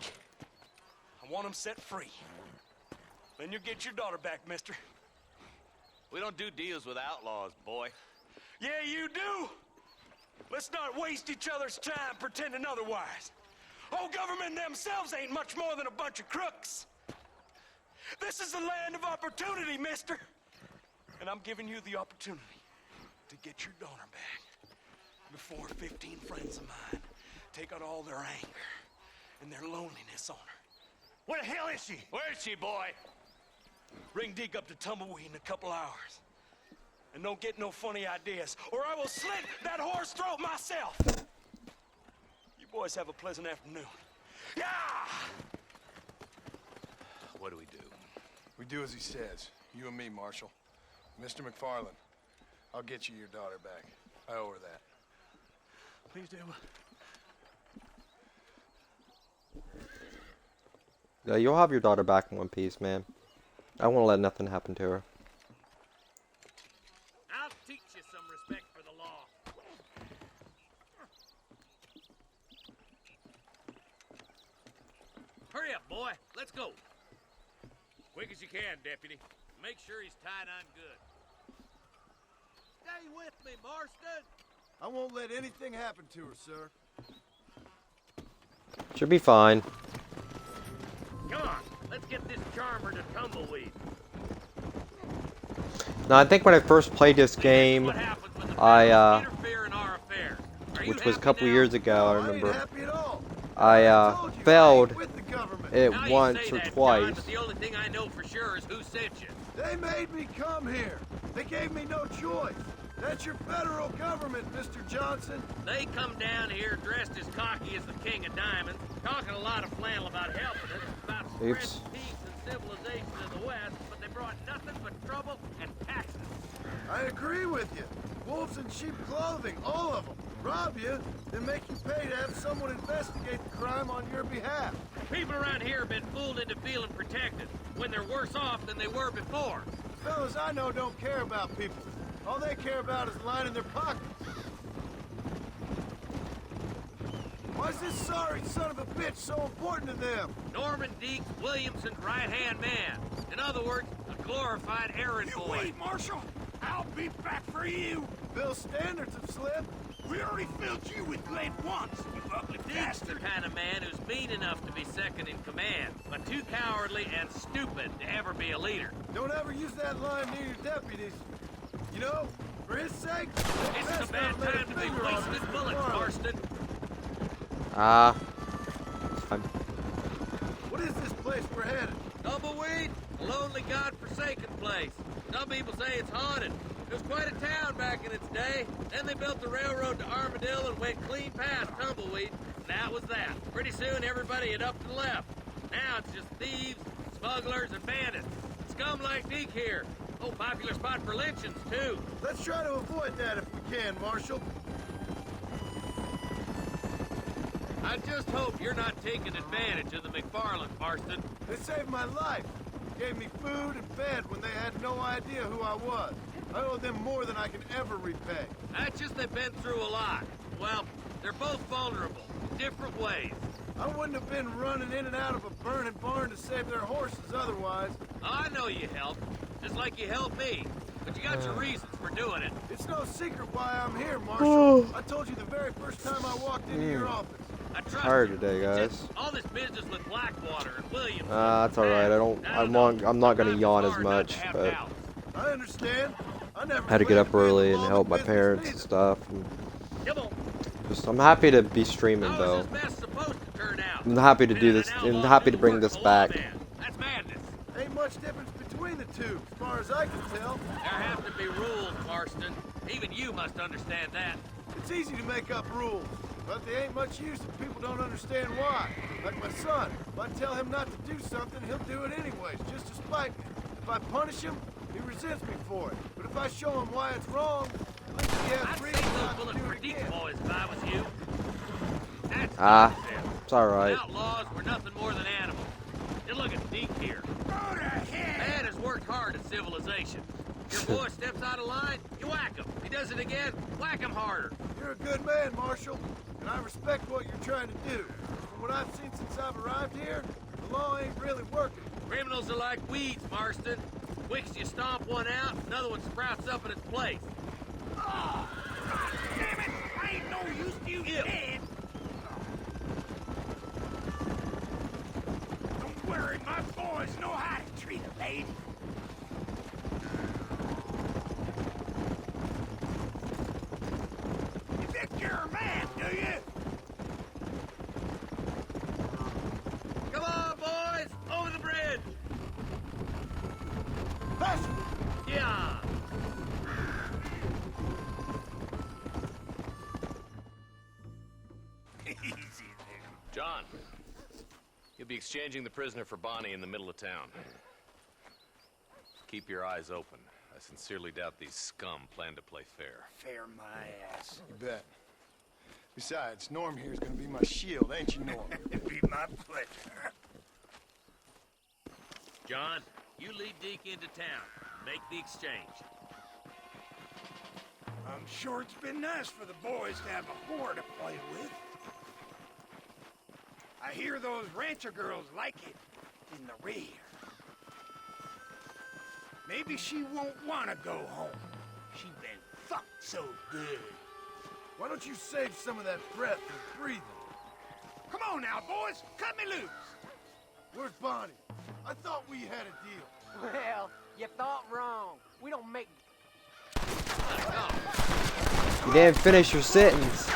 I want him set free. Then you'll get your daughter back, mister. We don't do deals with outlaws, boy. Yeah, you do. Let's not waste each other's time pretending otherwise. Old government themselves ain't much more than a bunch of crooks. This is the land of opportunity, mister. And I'm giving you the opportunity to get your daughter back before 15 friends of mine take out all their anger and their loneliness on her. Where the hell is she? Where is she, boy? Bring Deke up to Tumbleweed in a couple hours. And don't get no funny ideas, or I will slit that horse throat myself. You boys have a pleasant afternoon. Yeah! What do we do? We do as he says. You and me, Marshal. Mr. McFarland, I'll get you your daughter back. I owe her that. Please do. Yeah, you'll have your daughter back in one piece, man. I won't let nothing happen to her. I'll teach you some respect for the law. Hurry up, boy. Let's go. Quick as you can, deputy. Make sure he's tied on good. Stay with me, Marston. I won't let anything happen to her, sir. Should be fine. Come on, let's get this charmer to Tumbleweed. Now, I think when I first played this game, which was a couple years ago, I remember, I failed it once or twice. The only thing I know for sure is who sent you. They made me come here. They gave me no choice. That's your federal government, Mr. Johnson. They come down here dressed as cocky as the King of Diamonds, talking a lot of flannel about helping us, about spreading peace and civilization in the West, but they brought nothing but trouble and taxes. I agree with you. Wolves in sheep clothing, all of them. Rob you, then make you pay to have someone investigate the crime on your behalf. People around here have been fooled into feeling protected, when they're worse off than they were before. Fellas I know don't care about people. All they care about is lining their pockets. Why is this sorry son of a bitch so important to them? Norman Deeks Williamson's right-hand man. In other words, a glorified errand boy. Wait, Marshal. I'll be back for you. Bill's standards have slipped. We already filled you with lead once, you ugly Deeks bastard. the kind of man who's mean enough to be second in command, but too cowardly and stupid to ever be a leader. Don't ever use that line near your deputies. You know, for his sake, this is a bad time to be wasting bullets, Marston. What is this place we're headed? Tumbleweed, a lonely, god-forsaken place. Some people say it's haunted. It was quite a town back in its day. Then they built the railroad to Armadillo and went clean past Tumbleweed. And that was that. Pretty soon, everybody had up and left. Now it's just thieves, smugglers, and bandits. Scum like Deke here. Oh, popular spot for lynchings, too. Let's try to avoid that if we can, Marshal. I just hope you're not taking advantage of the McFarland, Marston. They saved my life. Gave me food and bed when they had no idea who I was. I owe them more than I can ever repay. That's just they've been through a lot. Well, they're both vulnerable, in different ways. I wouldn't have been running in and out of a burning barn to save their horses otherwise. I know you helped, just like you helped me. But you got your reasons for doing it. It's no secret why I'm here, Marshal. I told you the very first time I walked into your office. I trust Tired you. today, guys. All this business with Blackwater and Williams. That's all right. I'm not gonna yawn as much, but I understand. I never I had to get up early and help my parents and stuff. And I'm happy to be streaming though. I'm happy to do this. I'm happy to bring this back. That's madness. Ain't much difference between the two, as far as I can tell. There have to be rules, Marston. Even you must understand that. It's easy to make up rules, but they ain't much use if people don't understand why. Like my son, if I tell him not to do something, he'll do it anyways, just to spite me. If I punish him, he resents me for it. But if I show him why it's wrong, at least he has freedom not to do it again. Boys, if I was you. It's all right. Outlaws were nothing more than animals. You look at Deke here. Man has worked hard at civilization. Your boy steps out of line, you whack him. He does it again, whack him harder. You're a good man, Marshal, and I respect what you're trying to do. From what I've seen since I've arrived here, the law ain't really working. Criminals are like weeds, Marston. Quick as you stomp one out, another one sprouts up in its place. Oh, damn it! I ain't no use to you dead. Don't worry, my boys know how to treat a lady. You think you're a man, do you? Come on, boys! Over the bridge! Faster! Yeah! John, you'll be exchanging the prisoner for Bonnie in the middle of town. Keep your eyes open. I sincerely doubt these scum plan to play fair. Fair my ass. You bet. Besides, Norm here's gonna be my shield, ain't you, Norm? It'd be my pleasure. John, you lead Deke into town. Make the exchange. I'm sure it's been nice for the boys to have a whore to play with. I hear those rancher girls like it in the rear. Maybe she won't want to go home. She been fucked so good. Why don't you save some of that breath for breathing? Come on now, boys. Cut me loose. Where's Bonnie? I thought we had a deal. Well, you thought wrong. We don't make... You didn't finish your sentence.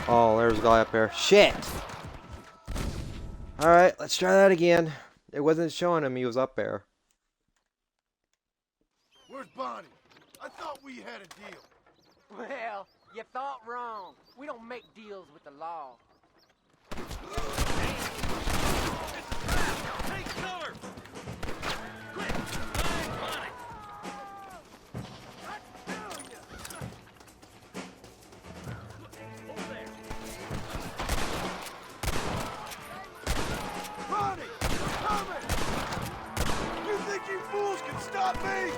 Oh, there's a guy up there. Shit! Alright, let's try that again. It wasn't showing him he was up there. Where's Bonnie? I thought we had a deal. Well, you thought wrong. We don't make deals with the law. Take cover! Quick! Find Bonnie! Bonnie! Coming! You think you fools can stop me?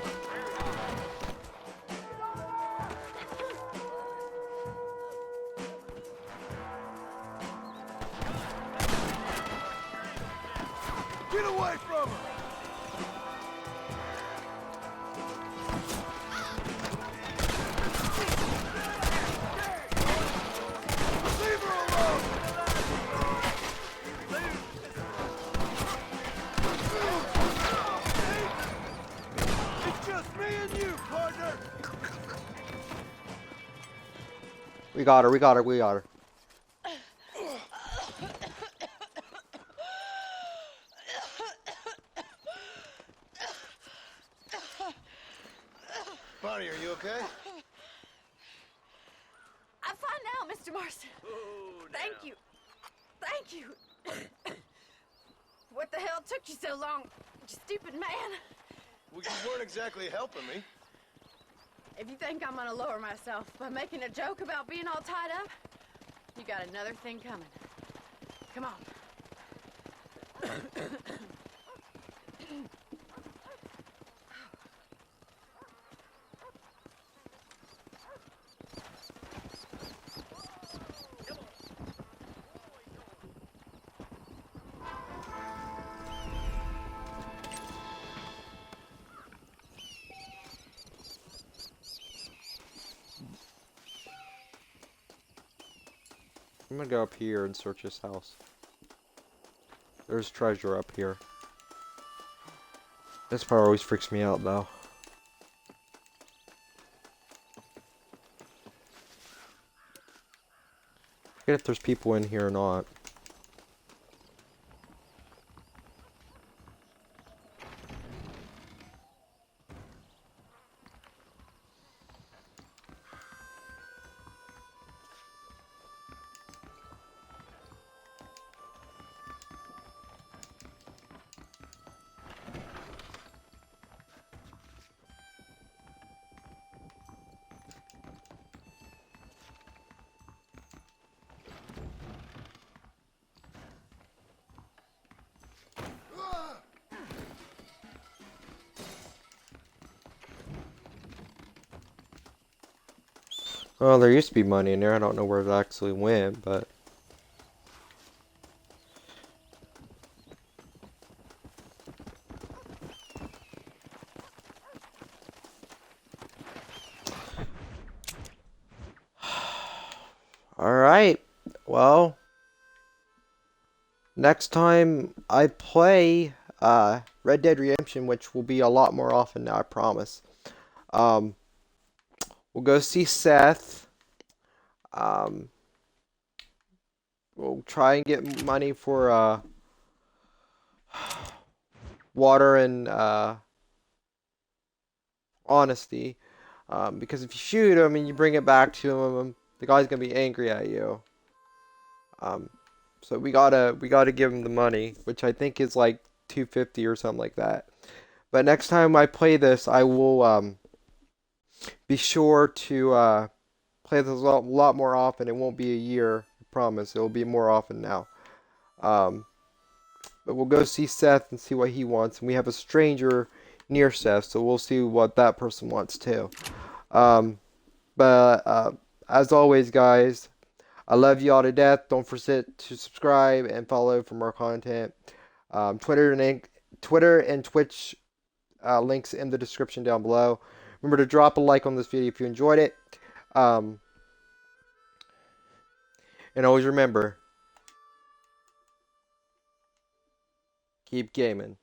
Get away from her! Leave her alone! It's just me and you, partner! We got her, we got her, we got her. Bonnie, are you okay? I'm fine now, Mr. Marston. Thank you. Thank you. What the hell took you so long, you stupid man? Well, you weren't exactly helping me. If you think I'm gonna lower myself by making a joke about being all tied up, you got another thing coming. Come on. I'm gonna go up here and search this house. There's treasure up here. This part always freaks me out though. I forget if there's people in here or not. Well, there used to be money in there. I don't know where it actually went, but... Alright, well... Next time I play Red Dead Redemption, which will be a lot more often now, I promise. We'll go see Seth. We'll try and get money for water and honesty. Because if you shoot him and you bring it back to him, the guy's gonna be angry at you. So we gotta give him the money, which I think is like $250 or something like that. But next time I play this, I will be sure to play this a lot more often. It won't be a year, I promise. It will be more often now. But we'll go see Seth and see what he wants. And we have a stranger near Seth, so we'll see what that person wants too. But as always, guys, I love you all to death. Don't forget to subscribe and follow for more content. Twitter and Twitch links in the description down below. Remember to drop a like on this video if you enjoyed it. And always remember, keep gaming.